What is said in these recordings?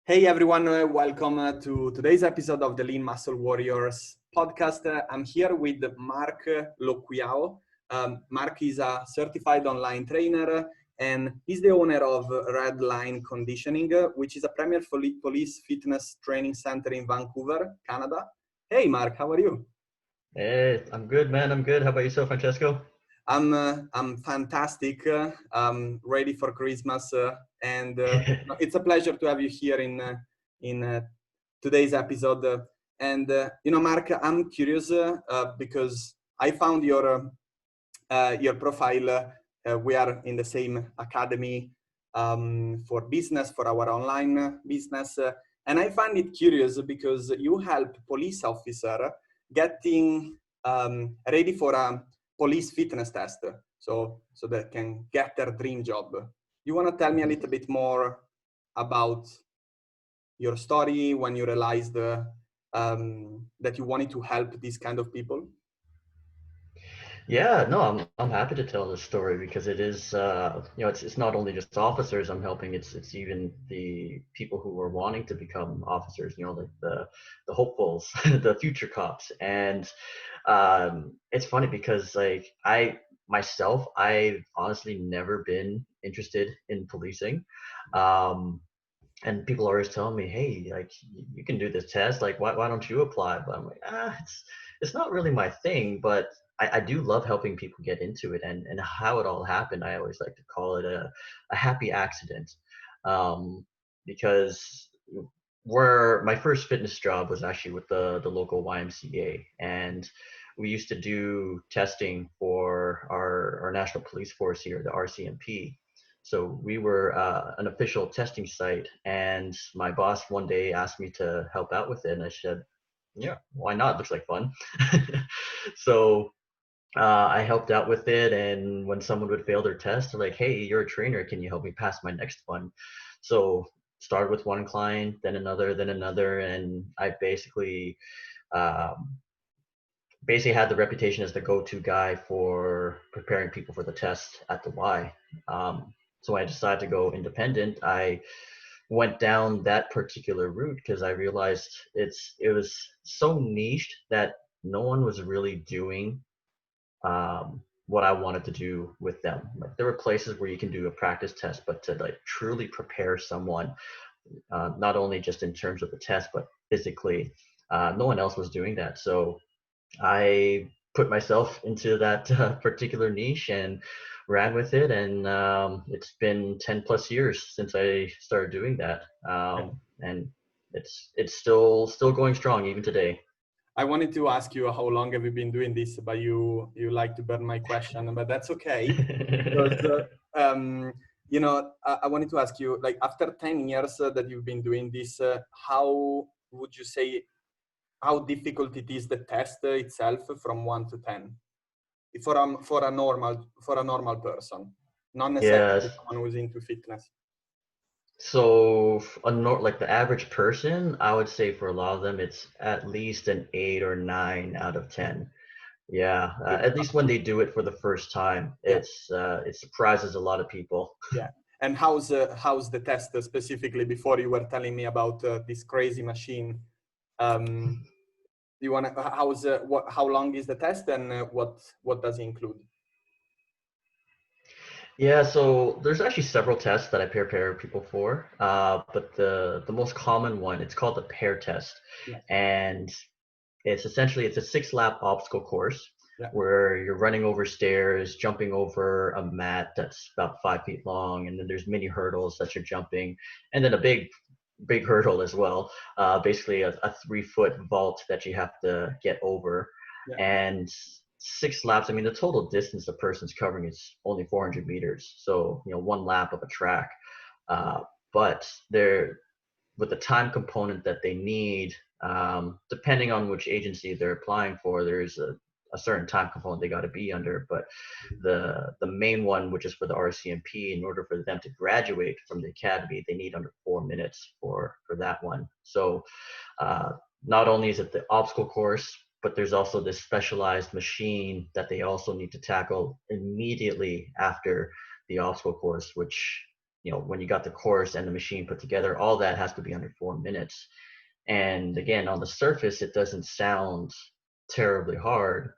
Hey everyone, welcome to today's episode of the Lean Muscle Warriors podcast. I'm here with Marc Locquiao. Marc is a certified online trainer and he's the owner of Redline Conditioning, which is a premier police fitness training center in Vancouver, Canada. Hey Marc, how are you? Hey, I'm good, man. I'm good. How about yourself, Francesco? I'm fantastic. Ready for Christmas, and it's a pleasure to have you here in today's episode. Marc, I'm curious because I found your profile. We are in the same academy for business, for our online business, and I find it curious because you help police officer getting ready for a police fitness test, so they can get their dream job. You want to tell me a little bit more about your story when you realized that you wanted to help these kind of people? Yeah, no, I'm happy to tell this story because it is, it's not only just officers I'm helping. It's even the people who are wanting to become officers. Like the hopefuls, the future cops. And it's funny because I've honestly never been interested in policing. Um, and people are always telling me, hey, like you can do this test, like why don't you apply? But I'm like, it's not really my thing, but I do love helping people get into it. And how it all happened, I always like to call it a happy accident. Because where my first fitness job was actually with the local YMCA, and we used to do testing for our national police force here, the RCMP. So we were an official testing site, and my boss one day asked me to help out with it, and I said, "Yeah, why not? Looks like fun." So I helped out with it, and when someone would fail their test, they're like, "Hey, you're a trainer. Can you help me pass my next one?" So started with one client, then another, and I um, basically had the reputation as the go-to guy for preparing people for the test at the Y. So I decided to go independent. I went down that particular route because I realized it was so niched that no one was really doing what I wanted to do with them. Like there were places where you can do a practice test, but to like truly prepare someone, not only just in terms of the test, but physically, no one else was doing that. So I put myself into that particular niche and ran with it, and it's been 10 plus years since I started doing that, and it's still going strong even today. I wanted to ask you how long have you been doing this, but you like to burn my question, but that's okay. Because I wanted to ask you, like after 10 years that you've been doing this, how would you say how difficult it is the test itself from 1 to 10 for a normal person, not necessarily Yes. someone who's into fitness. So like the average person, I would say for a lot of them, it's at least an 8 or 9 out of 10. Yeah, at least when they do it for the first time, Yeah, it surprises a lot of people. yeah. And how's the test specifically? Before you were telling me about this crazy machine. Um, you want to how long is the test and what does it include? Yeah, so there's actually several tests that I prepare people for, but the most common one, it's called the pair test, Yeah, and it's a 6 lap obstacle course yeah, where you're running over stairs, jumping over a mat that's about 5 feet long, and then there's mini hurdles that you're jumping, and then a big hurdle as well. Basically a 3 foot vault that you have to get over, yeah, and 6 laps. I mean, the total distance the person's covering is only 400 meters. So, 1 lap of a track. Uh, but they're with the time component that they need, depending on which agency they're applying for, there's a certain time component they got to be under. But the main one, which is for the RCMP, in order for them to graduate from the academy, they need under 4 minutes for that one. So uh, not only is it the obstacle course, but there's also this specialized machine that they also need to tackle immediately after the obstacle course, which when you got the course and the machine put together, all that has to be under 4 minutes. And again, on the surface, it doesn't sound terribly hard,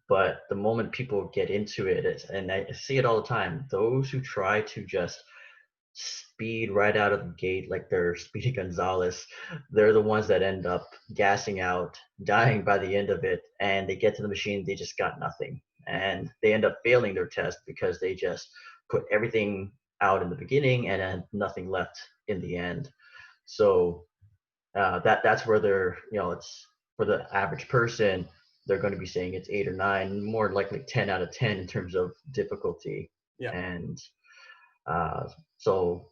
but the moment people get into it, and I see it all the time, those who try to just speed right out of the gate like they're Speedy Gonzalez, they're the ones that end up gassing out, dying by the end of it, and they get to the machine, they just got nothing. And they end up failing their test because they just put everything out in the beginning and had nothing left in the end. So that's where they're, it's for the average person, they're going to be saying it's 8 or 9, more likely 10 out of 10 in terms of difficulty. Yeah. And so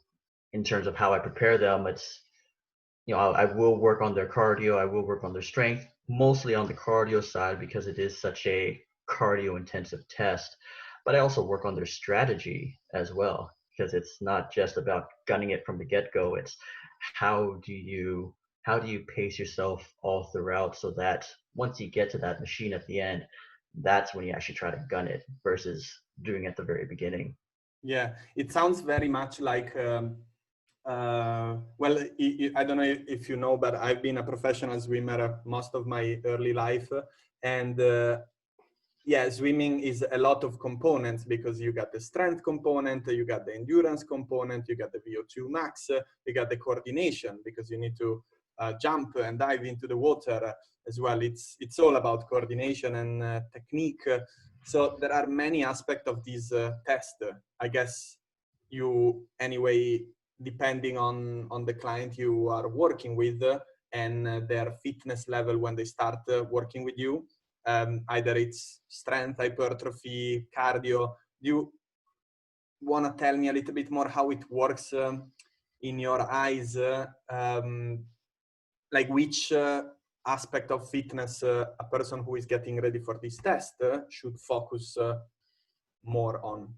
in terms of how I prepare them, it's, I will work on their cardio, I will work on their strength, mostly on the cardio side because it is such a cardio intensive test. But I also work on their strategy as well, because it's not just about gunning it from the get-go. It's how do you pace yourself all throughout so that once you get to that machine at the end, that's when you actually try to gun it versus doing it at the very beginning. Yeah, it sounds very much like, well, I don't know if you know, but I've been a professional swimmer most of my early life. And yeah, swimming is a lot of components because you got the strength component, you got the endurance component, you got the VO2 max, you got the coordination because you need to jump and dive into the water as well. It's all about coordination and technique. So there are many aspects of this test. I guess you, anyway, depending on the client you are working with and their fitness level when they start working with you, either it's strength, hypertrophy, cardio. Do you want to tell me a little bit more how it works in your eyes? Like which aspect of fitness a person who is getting ready for this test should focus more on?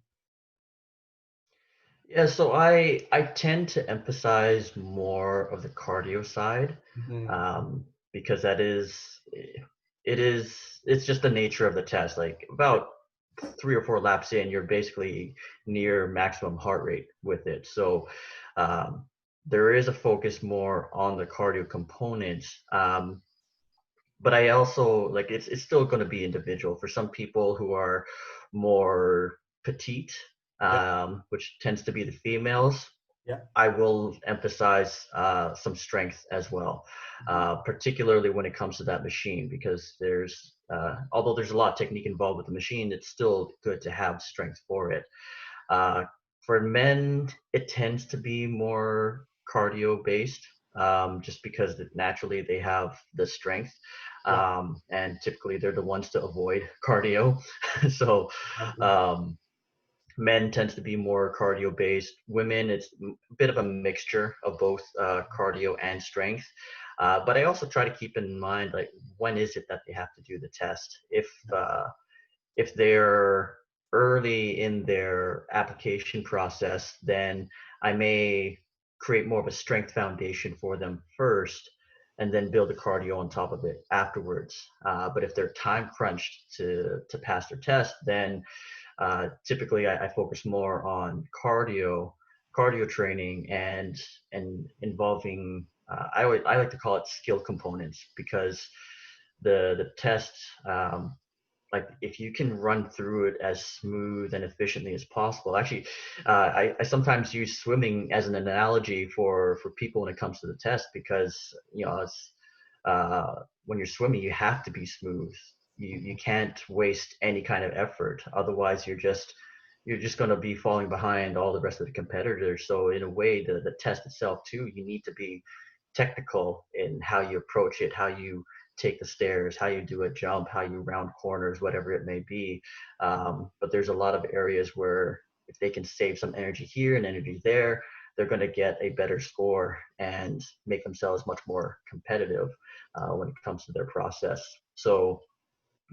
Yeah, so I tend to emphasize more of the cardio side, because it's just the nature of the test. Like about 3 or 4 laps in, you're basically near maximum heart rate with it. So there is a focus more on the cardio components. But I also like it's still going to be individual. For some people who are more petite, Yeah. which tends to be the females, Yeah. I will emphasize some strength as well, particularly when it comes to that machine, because there's although there's a lot of technique involved with the machine, it's still good to have strength for it. For men, it tends to be more cardio based, just because naturally they have the strength, and typically they're the ones to avoid cardio. So men tends to be more cardio based. Women, it's a bit of a mixture of both cardio and strength. But I also try to keep in mind, like, when is it that they have to do the test? If they're early in their application process, then I may create more of a strength foundation for them first and then build the cardio on top of it afterwards. But if they're time crunched to pass their test, then typically I focus more on cardio training and involving I like to call it skill components, because the test, like if you can run through it as smooth and efficiently as possible. Actually, I sometimes use swimming as an analogy for people when it comes to the test, because it's when you're swimming, you have to be smooth. You can't waste any kind of effort, otherwise you're just going to be falling behind all the rest of the competitors. So in a way, the test itself too, you need to be technical in how you approach it, how you take the stairs, how you do a jump, how you round corners, whatever it may be. But there's a lot of areas where if they can save some energy here and energy there, they're going to get a better score and make themselves much more competitive when it comes to their process. So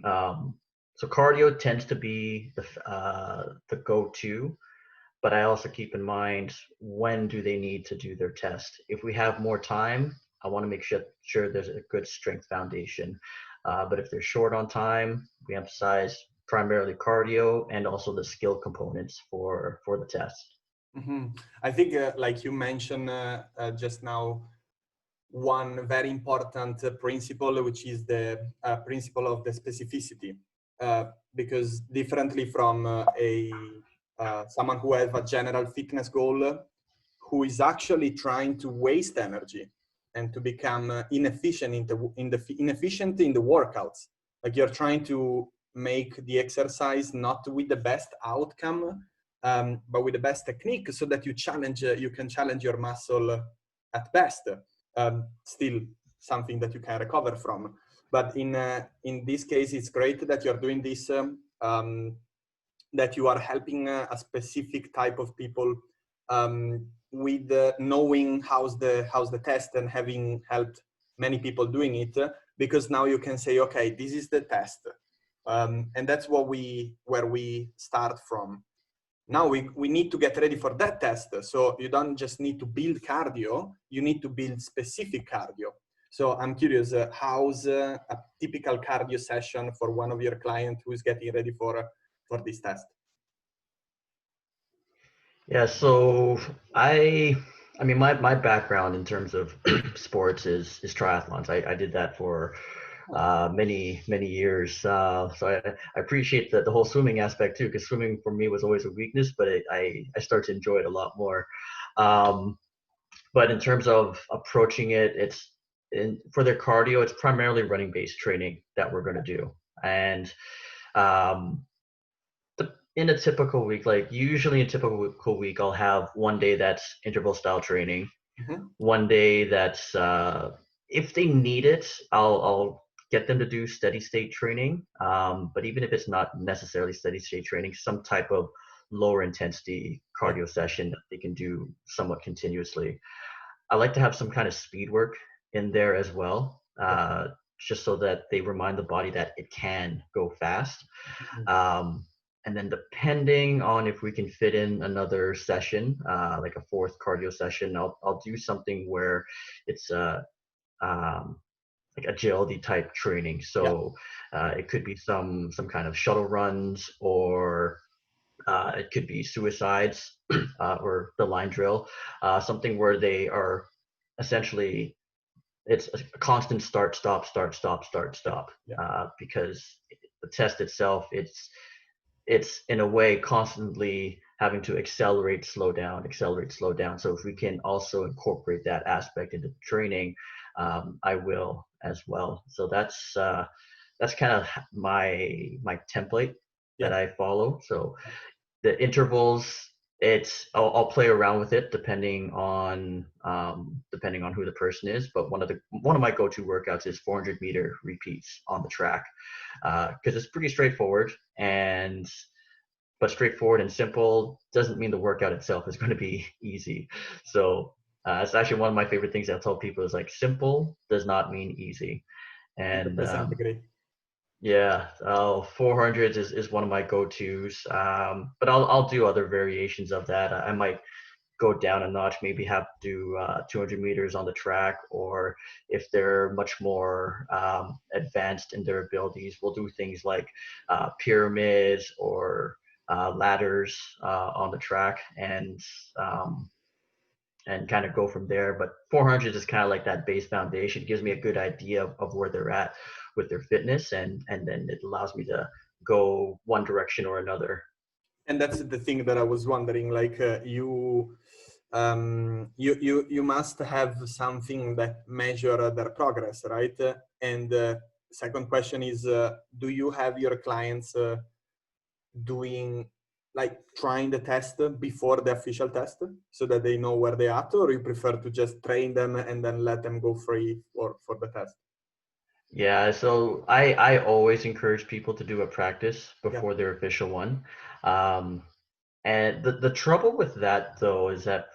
cardio tends to be the go-to, but I also keep in mind, when do they need to do their test? If we have more time, I want to make sure there's a good strength foundation. But if they're short on time, we emphasize primarily cardio and also the skill components for the test. I think, like you mentioned just now, one very important principle, which is the principle of the specificity, because differently from someone who has a general fitness goal, who is actually trying to waste energy and to become inefficient inefficient in the workouts. Like you're trying to make the exercise not with the best outcome, but with the best technique, so that you can challenge your muscle at best. Still something that you can recover from. But in this case, it's great that you're doing this, that you are helping a specific type of people with knowing how's the test, and having helped many people doing it, because now you can say, okay, this is the test, and that's where we start from. Now we need to get ready for that test. So you don't just need to build cardio, you need to build specific cardio. So I'm curious, how's a typical cardio session for one of your clients who is getting ready for this test? Yeah, so I mean my background in terms of sports is triathlons. I did that for many years. So I appreciate the whole swimming aspect too, because swimming for me was always a weakness, but I started to enjoy it a lot more. But in terms of approaching it, for their cardio, it's primarily running based training that we're going to do. And um, in a typical week, like usually in a typical week, I'll have one day that's interval style training, one day that's if they need it, I'll get them to do steady state training. But even if it's not necessarily steady state training, some type of lower intensity cardio session that they can do somewhat continuously. I like to have some kind of speed work in there as well, just so that they remind the body that it can go fast. And then depending on if we can fit in another session, like a fourth cardio session, I'll do something where it's like agility type training. So it could be some kind of shuttle runs, or it could be suicides, or the line drill, something where they are essentially, it's a constant start, stop, start, stop, start, stop, because the test itself, it's in a way constantly having to accelerate, slow down, accelerate, slow down. So if we can also incorporate that aspect into training, I will as well. So that's kind of my template that I follow. So the intervals, I'll play around with it depending on who the person is. But one of my go-to workouts is 400-meter repeats on the track, because it's pretty straightforward, but straightforward and simple doesn't mean the workout itself is going to be easy. So it's actually one of my favorite things I tell people is, like, simple does not mean easy. And 100% agree. Yeah, 400s is one of my go-tos, but I'll do other variations of that. I might go down a notch, maybe have to do 200 meters on the track, or if they're much more advanced in their abilities, we'll do things like pyramids or ladders on the track, and kind of go from there. But 400 is kind of like that base foundation. It gives me a good idea of where they're at with their fitness, and then it allows me to go one direction or another. And that's the thing that I was wondering, like you must have something that measure their progress, right? And second question is, do you have your clients doing, like, trying the test before the official test, so that they know where they're at, or you prefer to just train them and then let them go free for the test? Yeah, so I always encourage people to do a practice before their official one. And the trouble with that, though, is that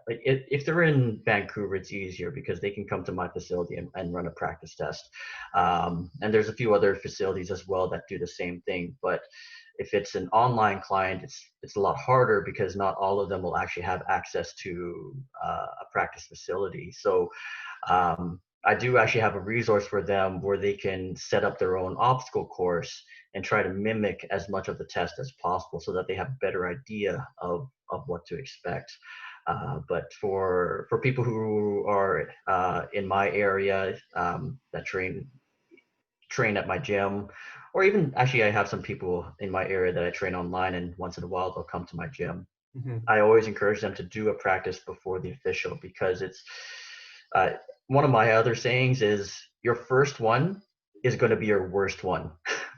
like if they're in Vancouver, it's easier because they can come to my facility and run a practice test. And there's a few other facilities as well that do the same thing. But if it's an online client, it's a lot harder because not all of them will actually have access to a practice facility. So I do actually have a resource for them where they can set up their own obstacle course and try to mimic as much of the test as possible so that they have a better idea of what to expect. But for people who are in my area that train at my gym, or even actually I have some people in my area that I train online, and once in a while they'll come to my gym. I always encourage them to do a practice before the official, because it's uh, one of my other sayings is your first one is going to be your worst one.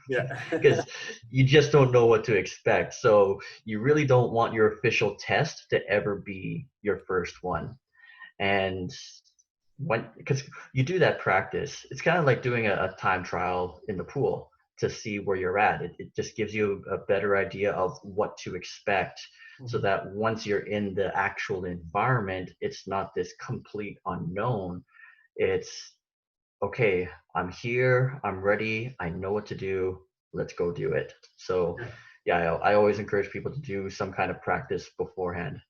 Yeah. Because you just don't know what to expect. So you really don't want your official test to ever be your first one. And because you do that practice, it's kind of like doing a time trial in the pool to see where you're at. It just gives you a better idea of what to expect, so that once you're in the actual environment, it's not this complete unknown. It's okay, I'm here, I'm ready, I know what to do, let's go do it. So yeah, I always encourage people to do some kind of practice beforehand.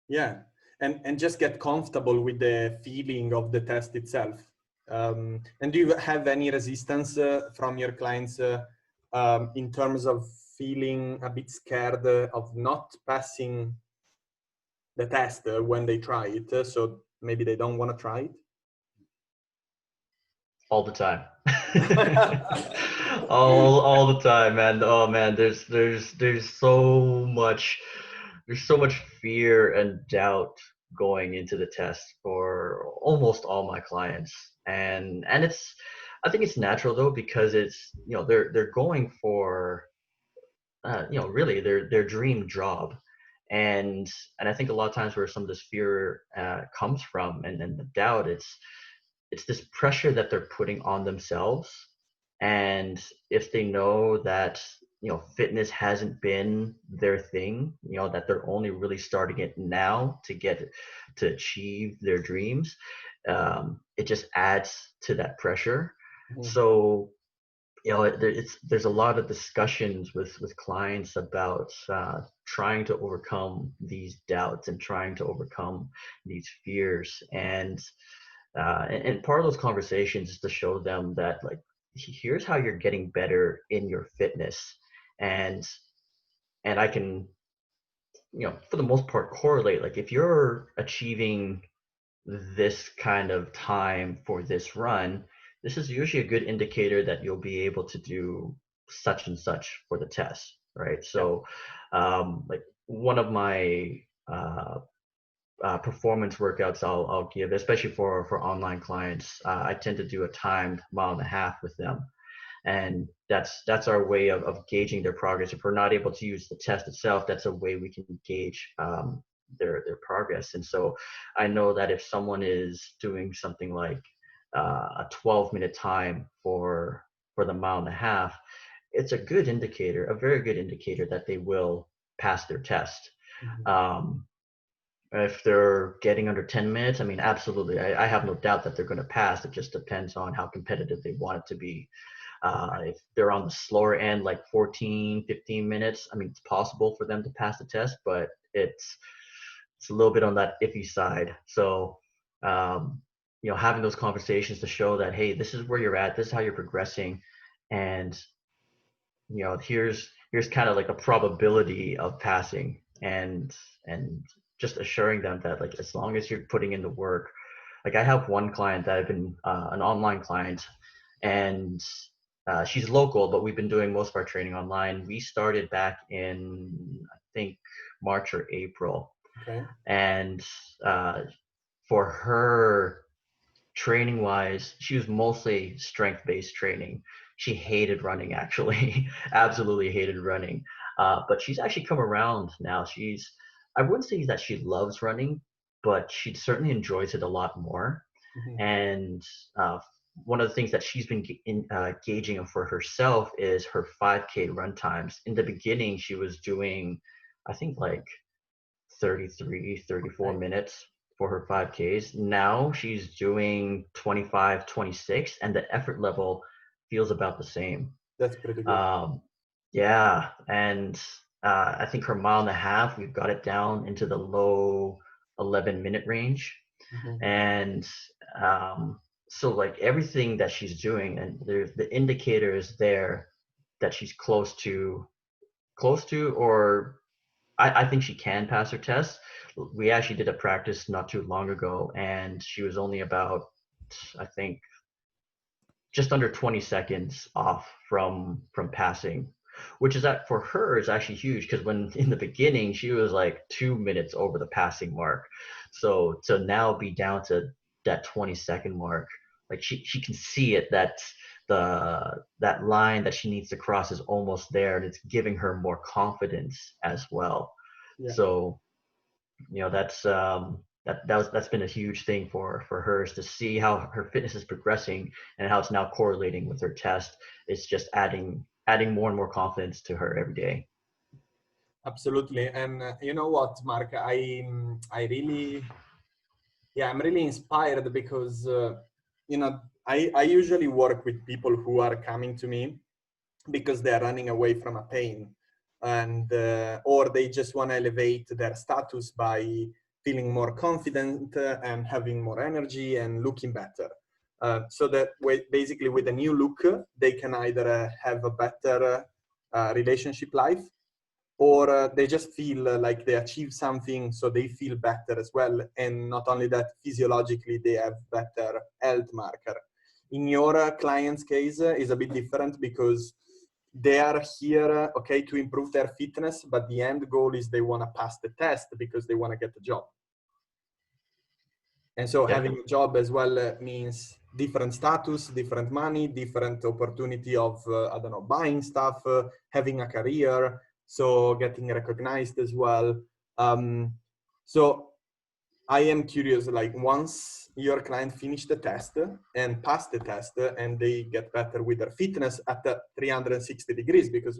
Yeah, and just get comfortable with the feeling of the test itself. And do you have any resistance from your clients in terms of feeling a bit scared of not passing the test when they try it? So maybe they don't want to try it? All the time. all the time, man. Oh man, there's so much fear and doubt going into the test for almost all my clients. And it's, I think it's natural though, because it's, they're going for really their dream job. And I think a lot of times where some of this fear comes from, and the doubt, it's this pressure that they're putting on themselves. And if they know that fitness hasn't been their thing, that they're only really starting it now to achieve their dreams, it just adds to that pressure. So there's a lot of discussions with clients about trying to overcome these doubts and trying to overcome these fears. And part of those conversations is to show them that, like, here's how you're getting better in your fitness. And I can, for the most part, correlate, like, if you're achieving this kind of time for this run, this is usually a good indicator that you'll be able to do such and such for the test, right? So like, one of my performance workouts I'll give, especially for online clients, I tend to do a timed 1.5 miles with them. And that's our way of gauging their progress. If we're not able to use the test itself, that's a way we can gauge their progress. And so I know that if someone is doing something like a 12-minute time for the 1.5 miles, it's a good indicator, a very good indicator, that they will pass their test. If they're getting under 10 minutes, I mean, absolutely, I have no doubt that they're going to pass. It just depends on how competitive they want it to be. If they're on the slower end, like 14, 15 minutes, I mean, it's possible for them to pass the test, but it's a little bit on that iffy side. So, having those conversations to show that, hey, this is where you're at, this is how you're progressing, and here's kind of like a probability of passing, and just assuring them that, like, as long as you're putting in the work. Like, I have one client that I've been an online client, and she's local, but we've been doing most of our training online. We started back in, I think, March or April. Okay. And for her, training wise, she was mostly strength-based training. She hated running, actually. Absolutely hated running. But she's actually come around now. I wouldn't say that she loves running, but she certainly enjoys it a lot more. And one of the things that she's been gauging for herself is her 5K run times. In the beginning, she was doing, I think, like 33, 34 minutes for her 5Ks. Now she's doing 25, 26, and the effort level feels about the same. That's pretty good. Yeah, and I think her 1.5 miles, we've got it down into the low 11-minute range. And so like everything that she's doing, and there's the indicator is there that she's close to, or I think she can pass her test. We actually did a practice not too long ago, and she was only about, I think, just under 20 seconds off from passing, which is that for her is actually huge, because when in the beginning she was like 2 minutes over the passing mark. So to now be down to that 20-second mark, like she can see it, that that line that she needs to cross is almost there, and it's giving her more confidence as well. Yeah. So that's been a huge thing for her, is to see how her fitness is progressing and how it's now correlating with her test. It's just adding more and more confidence to her every day. Absolutely. And you know what, Marc, I really, yeah, I'm really inspired because, I usually work with people who are coming to me because they're running away from a pain, and or they just want to elevate their status by feeling more confident and having more energy and looking better. So that basically with a new look, they can either have a better relationship life, or they just feel like they achieve something, so they feel better as well. And not only that, physiologically they have better health marker. In your client's case is a bit different, because they are here, okay, to improve their fitness, but the end goal is they want to pass the test because they want to get the job. And so Yeah. having a job as well means different status, different money, different opportunity of, I don't know, buying stuff, having a career, so getting recognized as well. So I am curious, like once your client finish the test and pass the test and they get better with their fitness at the 360 degrees, because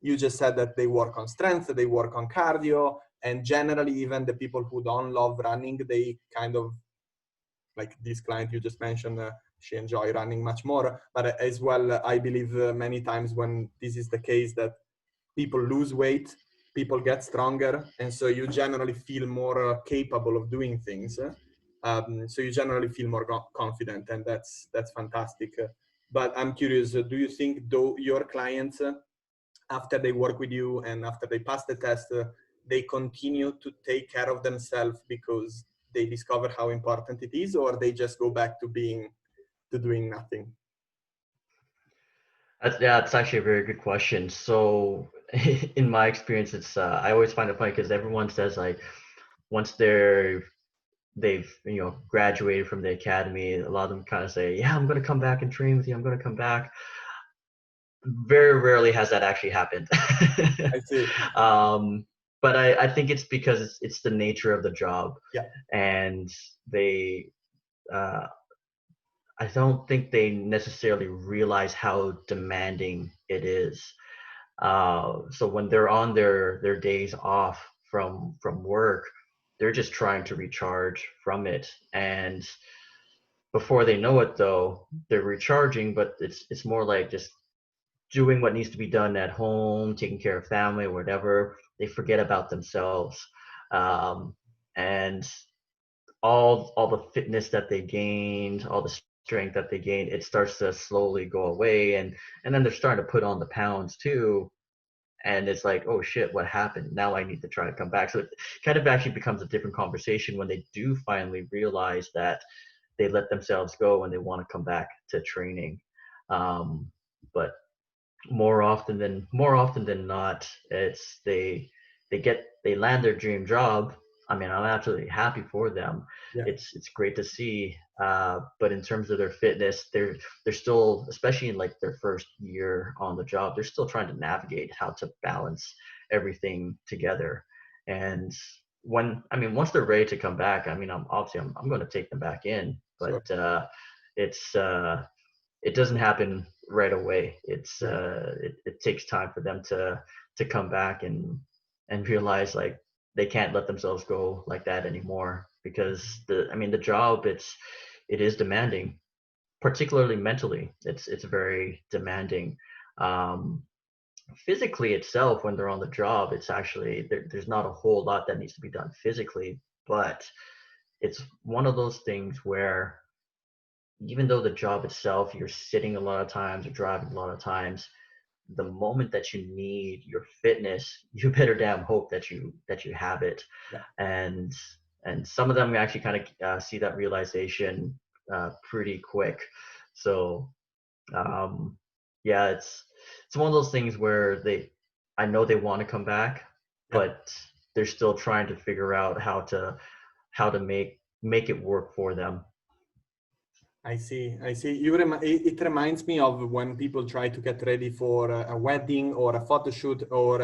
you just said that they work on strength, they work on cardio, and generally even the people who don't love running, they kind of, like this client you just mentioned, she enjoy running much more. But as well, I believe many times when this is the case, that people lose weight, people get stronger, and so you generally feel more capable of doing things. So you generally feel more confident, and that's fantastic. But I'm curious, do you think though your clients, after they work with you and after they pass the test, they continue to take care of themselves because they discover how important it is, or they just go back to doing nothing? That's actually a very good question. So in my experience, it's I always find it funny because everyone says, like, once they've graduated from the academy, a lot of them kind of say, yeah, I'm going to come back and train with you, I'm going to come back. Very rarely has that actually happened. I see. But I think it's because it's the nature of the job. Yeah. And they I don't think they necessarily realize how demanding it is. So when they're on their days off from work, they're just trying to recharge from it. And before they know it, though, they're recharging, but it's more like just doing what needs to be done at home, taking care of family, whatever. They forget about themselves, and all the fitness that they gained, all the strength that they gained, it starts to slowly go away, and then they're starting to put on the pounds too, and it's like, oh shit, what happened? Now I need to try to come back. So it kind of actually becomes a different conversation when they do finally realize that they let themselves go and they want to come back to training. But more often than not, it's they land their dream job. I mean, I'm absolutely happy for them. Yeah. It's great to see. But in terms of their fitness, they're still, especially in like their first year on the job, they're still trying to navigate how to balance everything together. And once they're ready to come back, I mean, I'm going to take them back in, Sure. but it's it doesn't happen right away. Yeah. It takes time for them to come back and realize, like, they can't let themselves go like that anymore, because the job, it is demanding, particularly mentally. It's very demanding. Um, Physically itself, when they're on the job, it's actually there's not a whole lot that needs to be done physically, but it's one of those things where even though the job itself, you're sitting a lot of times or driving a lot of times, the moment that you need your fitness, you better damn hope that you have it. Yeah, And some of them actually kind of see that realization pretty quick. So um, yeah, it's one of those things where I know they want to come back, yeah. but they're still trying to figure out how to make it work for them. I see. I see. It reminds me of when people try to get ready for a wedding or a photo shoot or,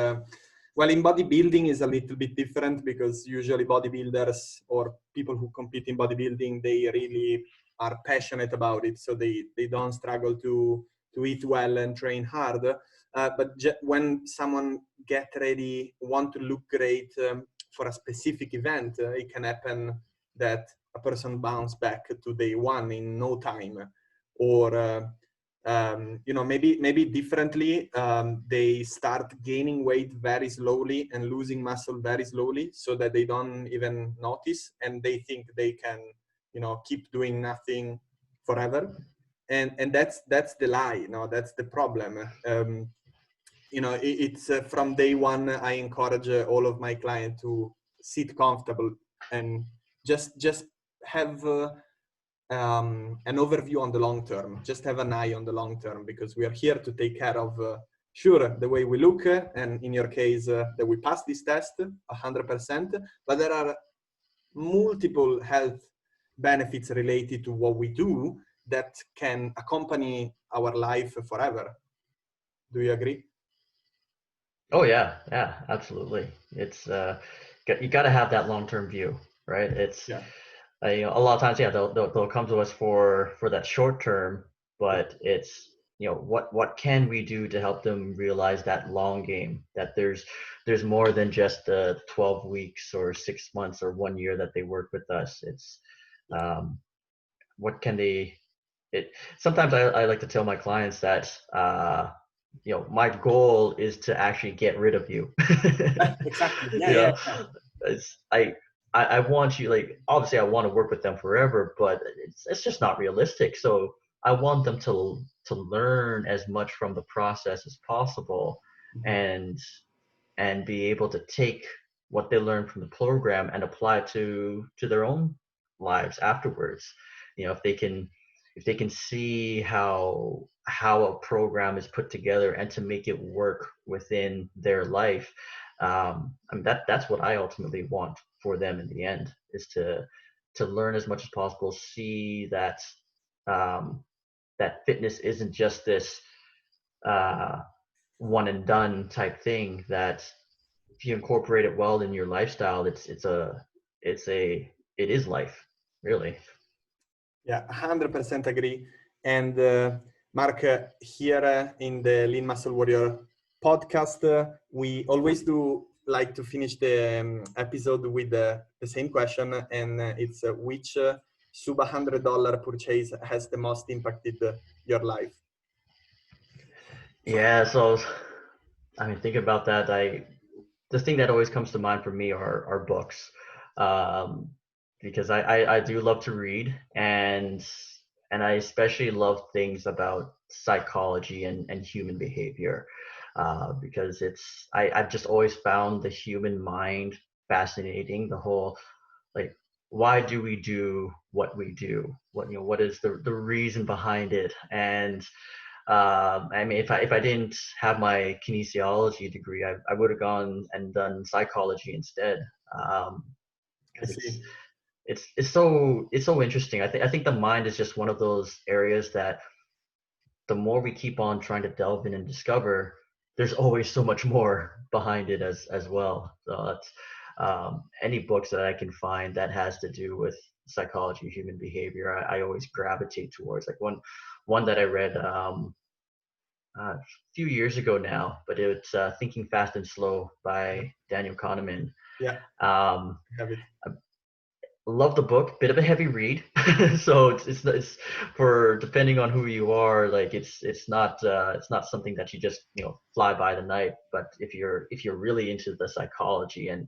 well, in bodybuilding is a little bit different because usually bodybuilders or people who compete in bodybuilding, they really are passionate about it. So they don't struggle to eat well and train hard. But when someone get ready, want to look great for a specific event, it can happen that a person bounce back to day one in no time, or maybe differently. They start gaining weight very slowly and losing muscle very slowly, so that they don't even notice, and they think they can, keep doing nothing forever. And that's the lie. That's the problem. It's from day one. I encourage all of my clients to sit comfortable and just have an overview on the long term. Just have an eye on the long term, because we are here to take care of, sure, the way we look, and in your case, that we pass this test 100%. But there are multiple health benefits related to what we do that can accompany our life forever. Do you agree? Oh yeah, yeah, absolutely. It's you got to have that long-term view, right? It's Yeah, a lot of times, yeah, they'll come to us for that short term, yeah, but it's what can we do to help them realize that long game, that there's more than just the 12 weeks or 6 months or 1 year that they work with us. It's um, what can they it sometimes I like to tell my clients that my goal is to actually get rid of you. exactly. Yeah, you yeah, know yeah. it's I want you, like, obviously I want to work with them forever, but it's just not realistic. So I want them to learn as much from the process as possible, Mhm. and be able to take what they learn from the program and apply it to their own lives afterwards. If they can see how a program is put together and to make it work within their life, I mean, that's what I ultimately want for them in the end, is to learn as much as possible, see that that fitness isn't just this uh, one and done type thing, that if you incorporate it well in your lifestyle, it is life, really. Yeah, 100% agree. And Mark, here in the Lean Muscle Warrior podcast, we always do like to finish the episode with the same question, and it's which sub $100 purchase has the most impacted your life? Yeah, so I mean, think about that. The thing that always comes to mind for me are books, um, because I do love to read, and I especially love things about psychology and human behavior, because I've just always found the human mind fascinating. The whole, like, why do we do what we do? What is the reason behind it? And I mean, if I didn't have my kinesiology degree, I would have gone and done psychology instead, I because see. it's so interesting. I think the mind is just one of those areas that the more we keep on trying to delve in and discover, there's always so much more behind it as well. So that's any books that I can find that has to do with psychology, human behavior, I always gravitate towards. Like one that I read a few years ago now, but it's Thinking Fast and Slow by Daniel Kahneman. Yeah, Um, I have it. I love the book. Bit of a heavy read, so it's for, depending on who you are. Like, it's not something that you just fly by the night. But if you're really into the psychology and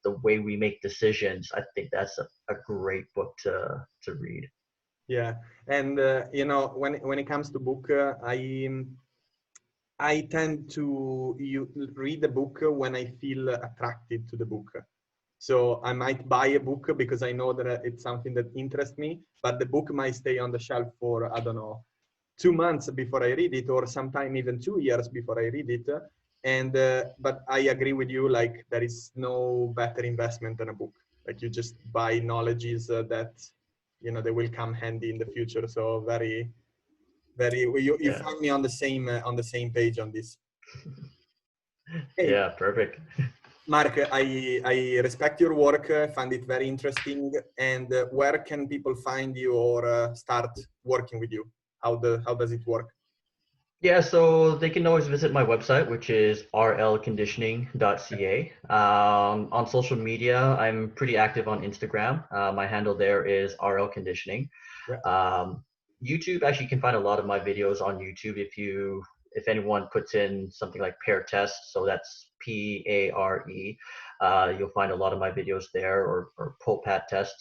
the way we make decisions, I think that's a great book to read. Yeah, and you know, when it comes to book, I tend to read the book when I feel attracted to the book. So I might buy a book because I know that it's something that interests me, but the book might stay on the shelf for, I don't know, 2 months before I read it, or sometime even 2 years before I read it. And but I agree with you, like there is no better investment than a book. Like you just buy knowledges that, you know, they will come handy in the future. So very, you Yeah. find me on the same page on this. Hey, Yeah, perfect. Marc, I respect your work, find it very interesting. And where can people find you or start working with you? How does it work? Yeah, so they can always visit my website, which is rlconditioning.ca. On social media, I'm pretty active on Instagram. My handle there is rlconditioning. Yeah. Um, YouTube, actually, you can find a lot of my videos on YouTube if anyone puts in something like pair test, so that's PARE, you'll find a lot of my videos there, or pull pat test.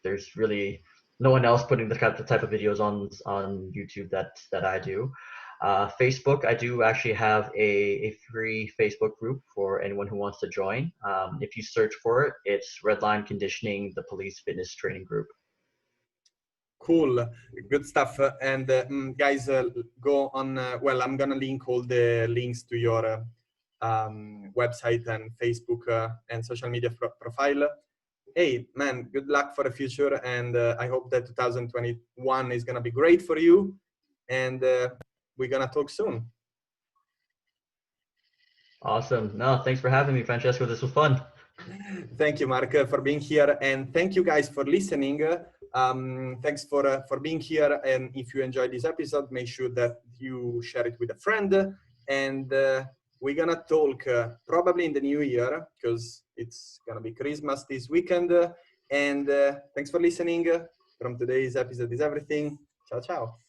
There's really no one else putting the type of videos on YouTube that I do. Facebook, I do actually have a free Facebook group for anyone who wants to join. If you search for it, it's Redline Conditioning, the Police Fitness Training Group. Cool, good stuff. And guys, go on. Well, I'm gonna link all the links to your website and Facebook and social media profile. Hey, man, good luck for the future, and I hope that 2021 is gonna be great for you. And we're gonna talk soon. Awesome. No, thanks for having me, Francesco. This was fun. Thank you, Marc, for being here, and thank you guys for listening. Thanks for being here, and if you enjoyed this episode, make sure that you share it with a friend, and we're gonna talk probably in the new year, because it's gonna be Christmas this weekend, and thanks for listening. From today's episode is everything. Ciao, ciao.